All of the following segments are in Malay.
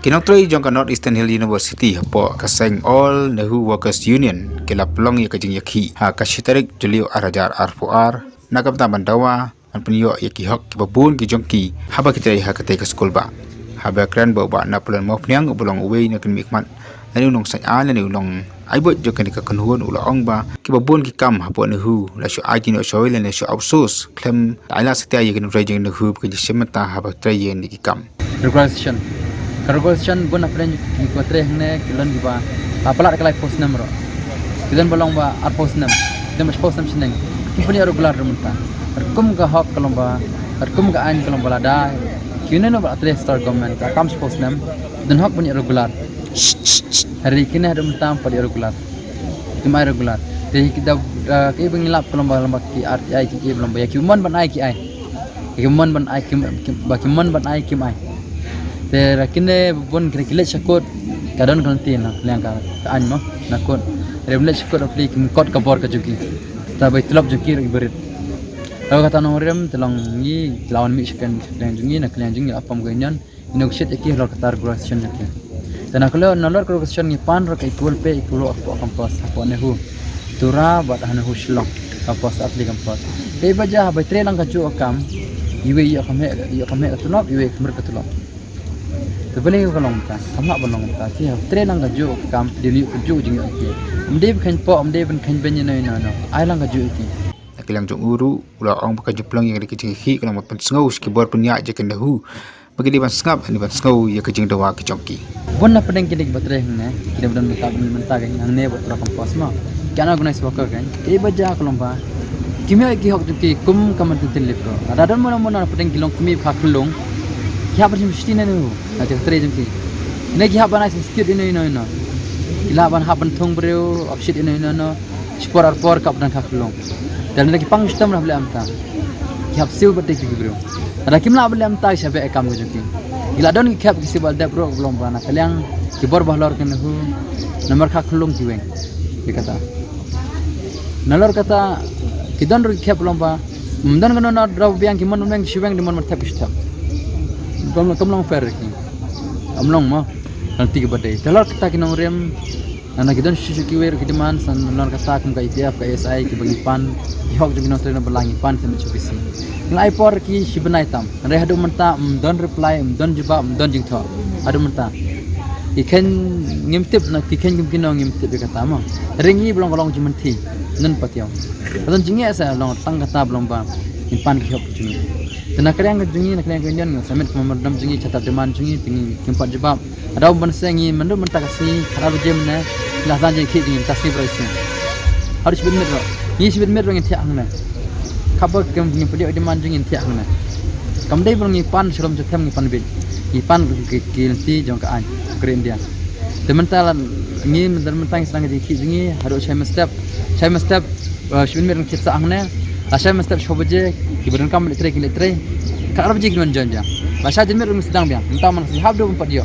Nongtrei jong ka Northeastern Hill University hapo kaseng all Nehu Workers Union kila pelong ya kajing Iakhih ha kasitarik julio arajar R4R nakam taman Dawa an penyo Iakhih ki babun ki jongki haba kita ha kate ke skul ba haba kran ba na pulan mo pnyang ubulong uwe na kan mikmat nanu nong sai an nanu nong aibo jokan ka kanhuan ula ong ba ki babun ki kam hapo Nehu la shu ai no shoy le shu outsource klem aila setia ya kan rajing Nehu ki simata haba trayen ki kam Regression pun apa yang kita terhene kilan kita apalah kelai post number kilan balong ba ar post number dia mas post number seneng punya regular remunta kum ka hok kalomba kum ka ain kalomba lada kini no ba atre star government ka kam post number dan hok punya regular hari kini ada remunta pada regular cuma regular jadi kita ke pengilap kalomba kalomba ki RTI ki kalomba ya human ban ai ki ai human ban ai ki ba human ban ai ki ai Terakine pun kira-kira syakut kadang kantin lah yang ka anmo nakut reblet syakut aplik kot kabor ka juki tabai tulap juki ibarit lalu kata norem telang ni lawan mi sekan yang jungi nak yang jungi apa mungkin inoksit iki lalu kata regression juki dan kalau nalor regression ni pan rak equal pe equal apa kampus apa Nehu tura buat Nehu Shillong kampus atli kampus dei baja bai tre lang ka ju akam iwe ya kame katulop iwe kemer katulop Boleh kalau kita, kamu bolong kita. Dia train lang kaju kam, dia liu kaju jeng iki. Mde bukan po, mde bukan banyak no. Ai lang kaju iki. Nakilang jong uru, ula ong baka juplang yang dikijing Iakhih kalau mat pensengau skibor punya aja kan Nehu. Bagi di ban sengap, di ban sengau ya kajing Dawa ke jongki. Bon na pedeng kini baterai ne, kita bedan mentah kan yang ne buat rakam pas ma. Kiana guna sebab kan. Ke baja kalau ba. Kimia iki hok juki kum kaman tintin lepro. Ada mana pedeng kilong kimi phakulong. Kya macam mesti ni tu, nanti terus jumpa. Ini kya apa nasi sikit ini. Kila ban haban thong beriu, opsit ini. Spor kap dan kakulong. Dan lagi pang sistem lah beli amta. Kya siu berdek beriu. Ada kimla beli amta siapa ekam jumpa. Kila don kya kisi balda bro belum bana. Kalian kibor bahlor kan Nehu, nomor kakulong jiweng. Dikata. Nalor kata kidan ru kya belum ba. Mungkin kan nak draw biang kiman mungkin siweng di mana mertap sistem. Kamlong fair ni, kamlong mah nanti ke badai. Kalau kita kena rem, anak kita susu kiwer kita man, sanor kata kum ka ITF ka SI ki bagi pan, ihok juga Nongtrei berlangi pan sama cubisi. Ngelai por ki sibenai tam, rehadu menta, don reply, don jawab, don jingtho, adu menta. Ikan ngimtip nak ikan kimkino ngimtip kata mah. Ringi belum kalong cuma ti, non patiau. Kalau jingi asa long tang kata belum bang, impan ki hok jingi. Dan nakalian jungi nakalian kenyan samit memerdam jungi catat deman jungi tinggi kimpat jebab ada uban sengi mendu mentakasi harap jem na lasan je ki jungi tasni berisi harus benar ro ni sibet mer ngin tiak na kabar kem ni pedi deman jungi tiak na kamdai bang pan selom cetem ni pan be ipan ki nanti jong ka an keren dia teman-teman ni mentang sedang je ki jungi harus saya step sibet mer ngin tiak na Asal mesti shobaje, kibaran kam letray, kalau biji kiman janja. Asal jemer rumah sedang biang, entah mana sih habdo empat dia.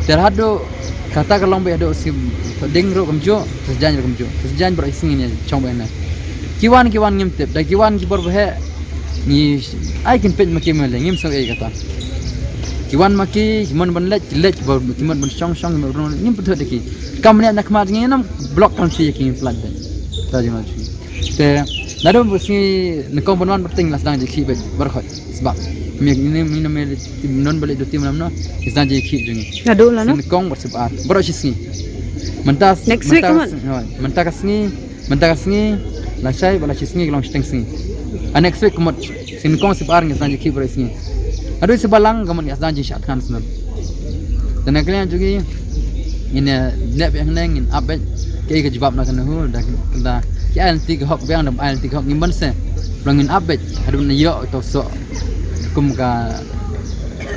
Terhadu kata kalau be ada si dengro kamjo, sejangan berisi ini coba ini. Kiwan ngimtip, dah kiwan kibor behe ni, ai kimpet maki mele, ngim so kata. Kiwan maki, kiman banlet, kiman ban song, ngim betul deki. Kam ni nak mat ni nam blok kan si yakin plan deh. Tadi macam. Te Nado mesti nekong penuan penting lah sedang jadi berkhot sebab ini non balik do tim namno sedang jadi jungi. Nado lah no. Nekong bersebab berosisni. Mentas next week kan. Mentakasni lasai bala sisni long stengsni. Next week kemot nekong sebar sedang jadi berosisni. Aduh sebalang kemot sedang jadi syatkan senang. Dan kalian juga ini net yang nengin update kayak kejebab nak Nehu dah Kia nanti ke hok biang dan nanti ke hok ngimban se, pelangin update ada mana yo atau so, kum ka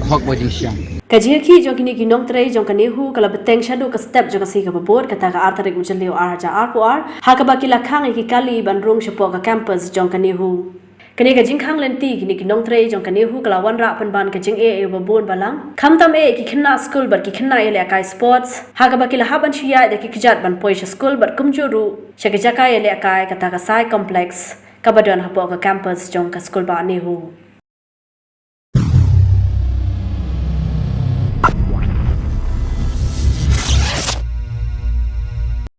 hok bajing siang. Kaji Iakhih jong kini Nongtrei jong Nehu kalau beteng shadow ke step jong kasi ke babot kata ka artarik ujan leo arja R4R hakaba kila khang iki kali bandrung sepo ka campus jong Nehu. Kini kajing khang lenti kini Nongtrei jong Nehu kalau Ktah Pynban kajing babon balang. Kamtam ki kena school bar ki kena ele akai sports hakaba kila haban shia de ki kijat ban poisha school bar kumjuru shakijaka ele akai kata ka sai complex kabadan hapo ka campus jong ka school ba Nehu.